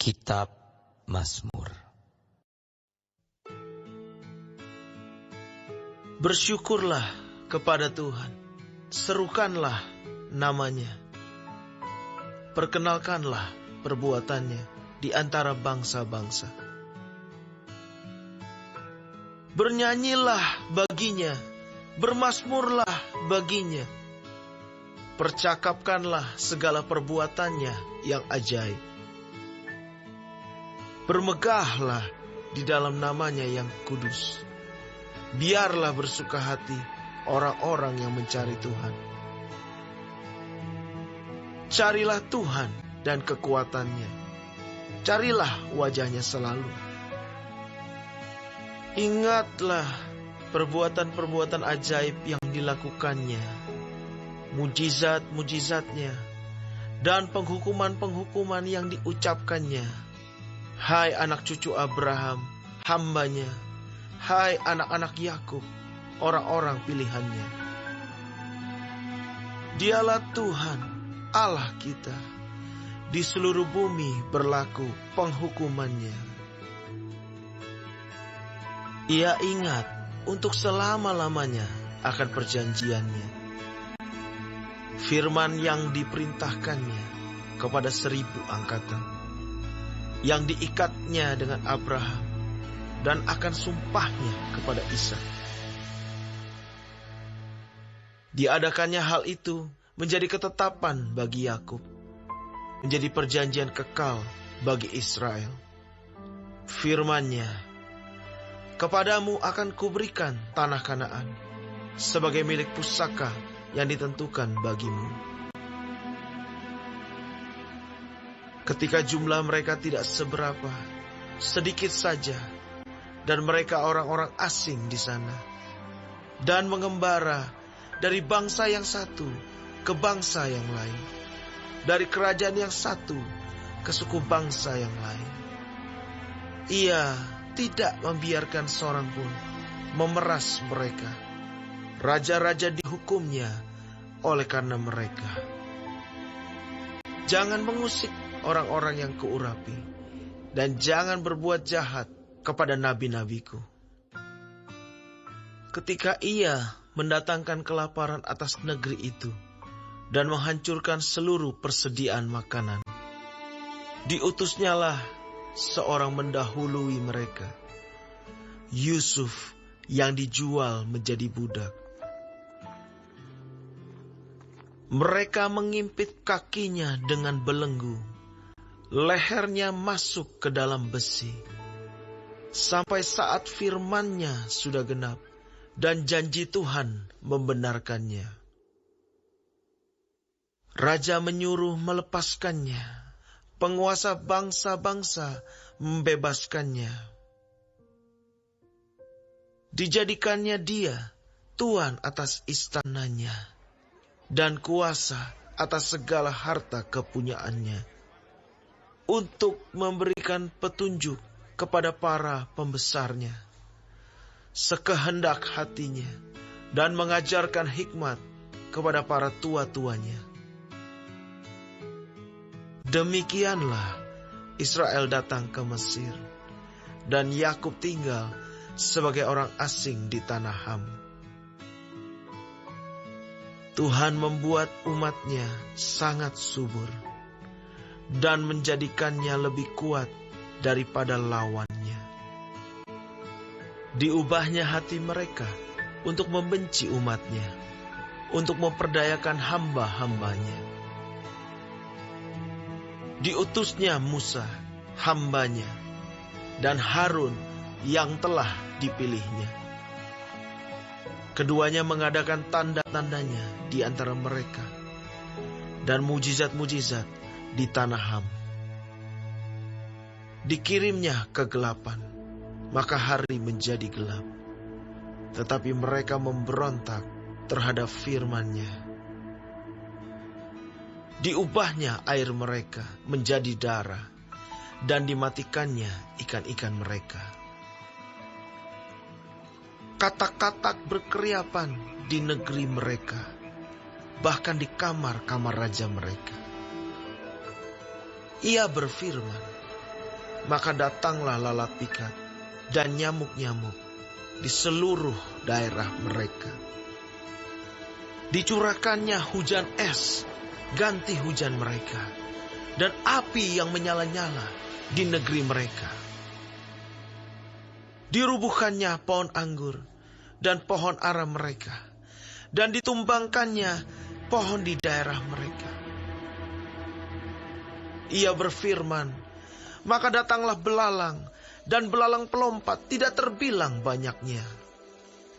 Kitab Mazmur. Bersyukurlah kepada Tuhan, serukanlah namanya, perkenalkanlah perbuatannya di antara bangsa-bangsa. Bernyanyilah baginya, bermazmurlah baginya, percakapkanlah segala perbuatannya yang ajaib. Bermegahlah di dalam namanya yang kudus. Biarlah bersuka hati orang-orang yang mencari Tuhan. Carilah Tuhan dan kekuatannya. Carilah wajahnya selalu. Ingatlah perbuatan-perbuatan ajaib yang dilakukannya, mujizat-mujizatnya, dan penghukuman-penghukuman yang diucapkannya. Hai anak cucu Abraham, hambanya. Hai anak-anak Yakub, orang-orang pilihannya. Dialah Tuhan, Allah kita. Di seluruh bumi berlaku penghukumannya. Ia ingat untuk selama-lamanya akan perjanjiannya. Firman yang diperintahkannya kepada 1000 angkatan, yang diikatnya dengan Abraham, dan akan sumpahnya kepada Ishak. Diadakannya hal itu menjadi ketetapan bagi Yakub, menjadi perjanjian kekal bagi Israel. Firman-Nya, kepadamu akan kuberikan tanah Kanaan sebagai milik pusaka yang ditentukan bagimu. Ketika jumlah mereka tidak seberapa, sedikit saja, dan mereka orang-orang asing di sana, dan mengembara dari bangsa yang satu ke bangsa yang lain, dari kerajaan yang satu ke suku bangsa yang lain. Ia tidak membiarkan seorang pun memeras mereka. Raja-raja dihukumnya oleh karena mereka. Jangan mengusik orang-orang yang kuurapi, dan jangan berbuat jahat kepada nabi-nabiku. Ketika ia mendatangkan kelaparan atas negeri itu dan menghancurkan seluruh persediaan makanan, diutusnyalah seorang mendahului mereka, Yusuf yang dijual menjadi budak. Mereka mengimpit kakinya dengan belenggu, lehernya masuk ke dalam besi, sampai saat firman-Nya sudah genap dan janji Tuhan membenarkannya. Raja menyuruh melepaskannya, penguasa bangsa-bangsa membebaskannya. Dijadikannya dia tuan atas istananya dan kuasa atas segala harta kepunyaannya, untuk memberikan petunjuk kepada para pembesarnya, sekehendak hatinya, dan mengajarkan hikmat kepada para tua-tuanya. Demikianlah Israel datang ke Mesir, dan Yakub tinggal sebagai orang asing di tanah Ham. Tuhan membuat umat-Nya sangat subur, dan menjadikannya lebih kuat daripada lawannya. Diubahnya hati mereka untuk membenci umat-Nya, untuk memperdayakan hamba-hambanya. Diutusnya Musa, hambanya, dan Harun yang telah dipilihnya. Keduanya mengadakan tanda-tandanya di antara mereka, dan mujizat-mujizat di tanah Ham. Dikirimnya kegelapan, maka hari menjadi gelap. Tetapi mereka memberontak terhadap firman-Nya. Diubahnya air mereka menjadi darah, dan dimatikannya ikan-ikan mereka. Katak-katak berkeriapan di negeri mereka, bahkan di kamar-kamar raja mereka. Ia berfirman, maka datanglah lalat ikat dan nyamuk-nyamuk di seluruh daerah mereka. Dicurahkannya hujan es ganti hujan mereka, dan api yang menyala-nyala di negeri mereka. Dirubuhkannya pohon anggur dan pohon ara mereka, dan ditumbangkannya pohon di daerah mereka. Ia berfirman, maka datanglah belalang, dan belalang pelompat tidak terbilang banyaknya,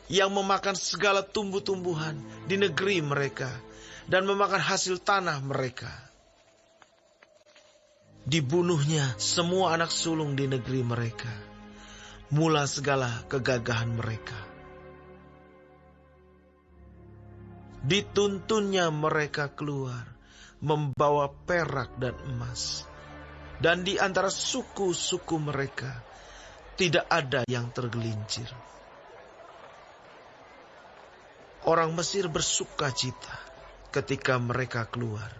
yang memakan segala tumbuh-tumbuhan di negeri mereka, dan memakan hasil tanah mereka. Dibunuhnya semua anak sulung di negeri mereka, mula segala kegagahan mereka. Dituntunnya mereka keluar, membawa perak dan emas, dan di antara suku-suku mereka tidak ada yang tergelincir. Orang Mesir bersuka cita ketika mereka keluar,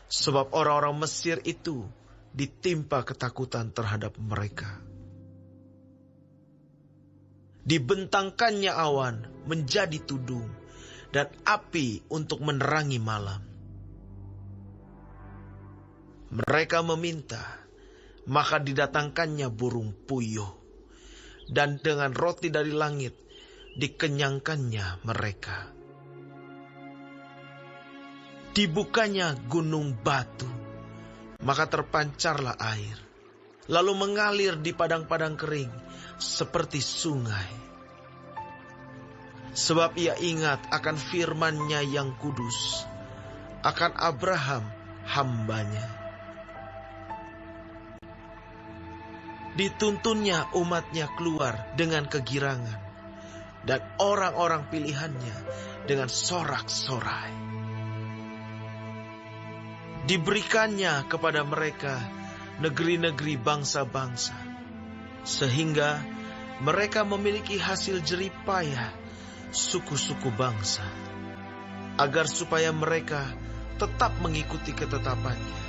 sebab orang-orang Mesir itu ditimpa ketakutan terhadap mereka. Dibentangkannya awan menjadi tudung, dan api untuk menerangi malam. Mereka meminta, maka didatangkannya burung puyuh, dan dengan roti dari langit dikenyangkannya mereka. Dibukanya gunung batu, maka terpancarlah air, lalu mengalir di padang-padang kering seperti sungai. Sebab ia ingat akan firman-Nya yang kudus, akan Abraham hamba-Nya. Dituntunnya umat-Nya keluar dengan kegirangan, dan orang-orang pilihan-Nya dengan sorak-sorai. Diberikannya kepada mereka negeri-negeri bangsa-bangsa, sehingga mereka memiliki hasil jerih payah suku-suku bangsa, agar supaya mereka tetap mengikuti ketetapannya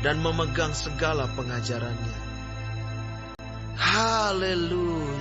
dan memegang segala pengajarannya. Haleluya!